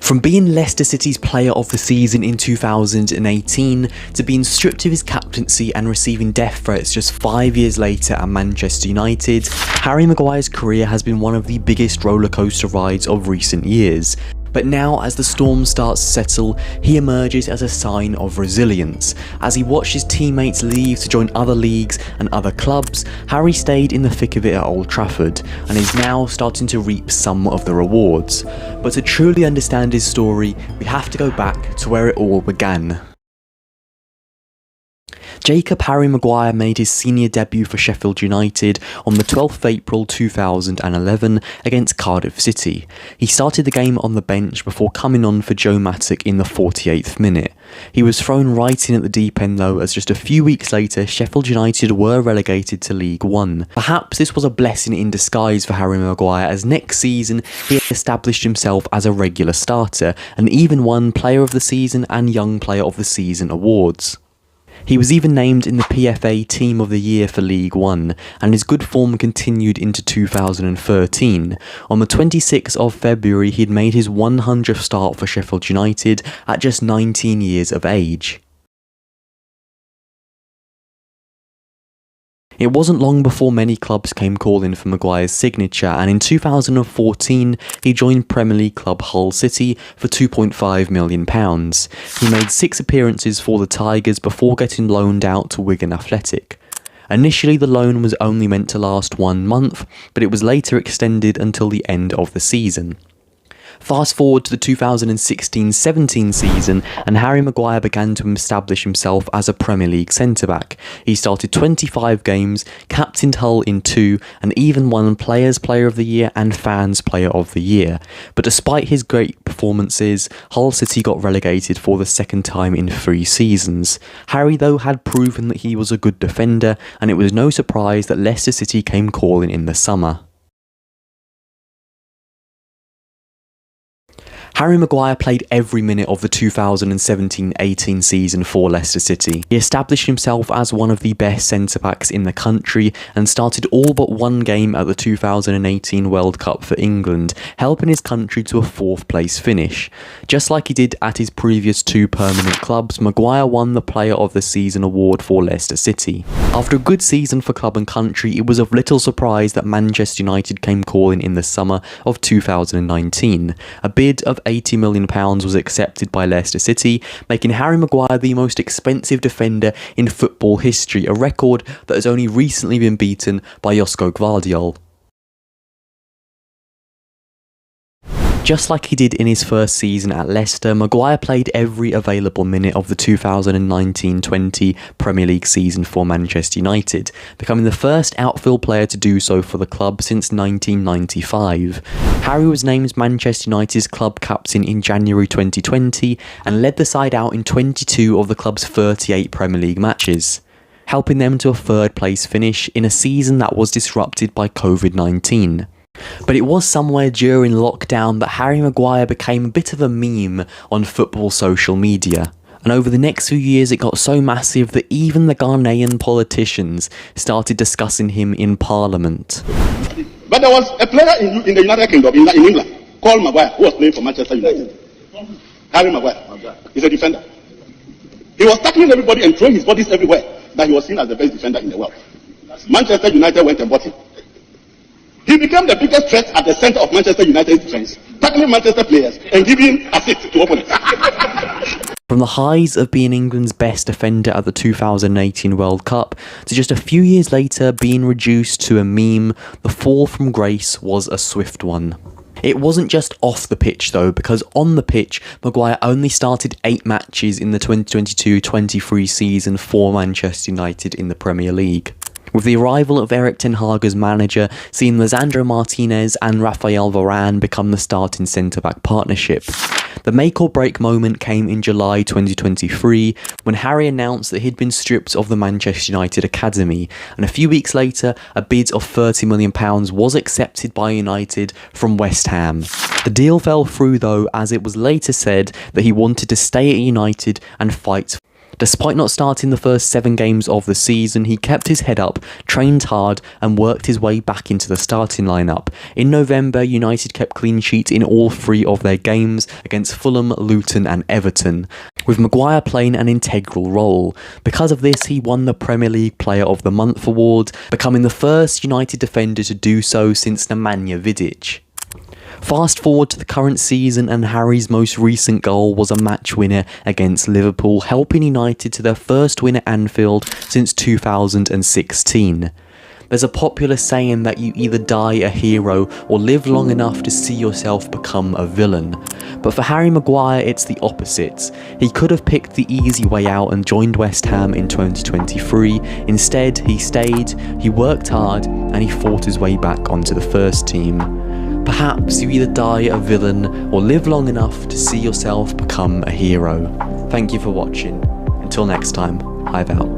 From being Leicester City's player of the season in 2018 to being stripped of his captaincy and receiving death threats just 5 years later at Manchester United, Harry Maguire's career has been one of the biggest rollercoaster rides of recent years. But now, as the storm starts to settle, he emerges as a sign of resilience. As he watched his teammates leave to join other leagues and other clubs, Harry stayed in the thick of it at Old Trafford, and is now starting to reap some of the rewards. But to truly understand his story, we have to go back to where it all began. Jacob Harry Maguire made his senior debut for Sheffield United on the 12th of April 2011 against Cardiff City. He started the game on the bench before coming on for Joe Mattock in the 48th minute. He was thrown right in at the deep end though, as just a few weeks later Sheffield United were relegated to League One. Perhaps this was a blessing in disguise for Harry Maguire, as next season he established himself as a regular starter and even won Player of the Season and Young Player of the Season awards. He was even named in the PFA Team of the Year for League One, and his good form continued into 2013. On the 26th of February, he'd made his 100th start for Sheffield United at just 19 years of age. It wasn't long before many clubs came calling for Maguire's signature, and in 2014 he joined Premier League club Hull City for £2.5 million. He made 6 appearances for the Tigers before getting loaned out to Wigan Athletic. Initially the loan was only meant to last 1 month, but it was later extended until the end of the season. Fast forward to the 2016-17 season, and Harry Maguire began to establish himself as a Premier League centre-back. He started 25 games, captained Hull in 2, and even won Players' Player of the Year and Fans' Player of the Year. But despite his great performances, Hull City got relegated for the second time in 3 seasons. Harry though had proven that he was a good defender, and it was no surprise that Leicester City came calling in the summer. Harry Maguire played every minute of the 2017-18 season for Leicester City. He established himself as one of the best centre-backs in the country and started all but 1 game at the 2018 World Cup for England, helping his country to a 4th place finish. Just like he did at his previous 2 permanent clubs, Maguire won the Player of the Season award for Leicester City. After a good season for club and country, it was of little surprise that Manchester United came calling in the summer of 2019. A bid of £80 million was accepted by Leicester City, making Harry Maguire the most expensive defender in football history, a record that has only recently been beaten by Josko Gvardiol. Just like he did in his first season at Leicester, Maguire played every available minute of the 2019-20 Premier League season for Manchester United, becoming the first outfield player to do so for the club since 1995. Harry was named Manchester United's club captain in January 2020 and led the side out in 22 of the club's 38 Premier League matches, helping them to a 3rd place finish in a season that was disrupted by COVID-19. But it was somewhere during lockdown that Harry Maguire became a bit of a meme on football social media. And over the next few years it got so massive that even the Ghanaian politicians started discussing him in Parliament. But there was a player in the United Kingdom, in England, called Maguire, who was playing for Manchester United. Harry Maguire. He's a defender. He was tackling everybody and throwing his bodies everywhere, that he was seen as the best defender in the world. Manchester United went and bought him. He became the biggest threat at the centre of Manchester United's defence, tackling Manchester players and giving assists to opponents. From the highs of being England's best defender at the 2018 World Cup to just a few years later being reduced to a meme, the fall from grace was a swift one. It wasn't just off the pitch though, because on the pitch, Maguire only started 8 matches in the 2022-23 season for Manchester United in the Premier League, with the arrival of Erik ten Hag as manager seeing Lisandro Martinez and Rafael Varane become the starting centre-back partnership. The make or break moment came in July 2023 when Harry announced that he'd been stripped of the Manchester United academy, and a few weeks later a bid of £30 million was accepted by United from West Ham. The deal fell through though, as it was later said that he wanted to stay at United and fight Despite not starting the first 7 games of the season, he kept his head up, trained hard and worked his way back into the starting lineup. In November, United kept clean sheets in all 3 of their games against Fulham, Luton and Everton, with Maguire playing an integral role. Because of this, he won the Premier League Player of the Month award, becoming the first United defender to do so since Nemanja Vidic. Fast forward to the current season and Harry's most recent goal was a match winner against Liverpool, helping United to their first win at Anfield since 2016. There's a popular saying that you either die a hero or live long enough to see yourself become a villain. But for Harry Maguire, it's the opposite. He could have picked the easy way out and joined West Ham in 2023. Instead, he stayed, he worked hard and he fought his way back onto the first team. Perhaps you either die a villain or live long enough to see yourself become a hero. Thank you for watching. Until next time, Hive out.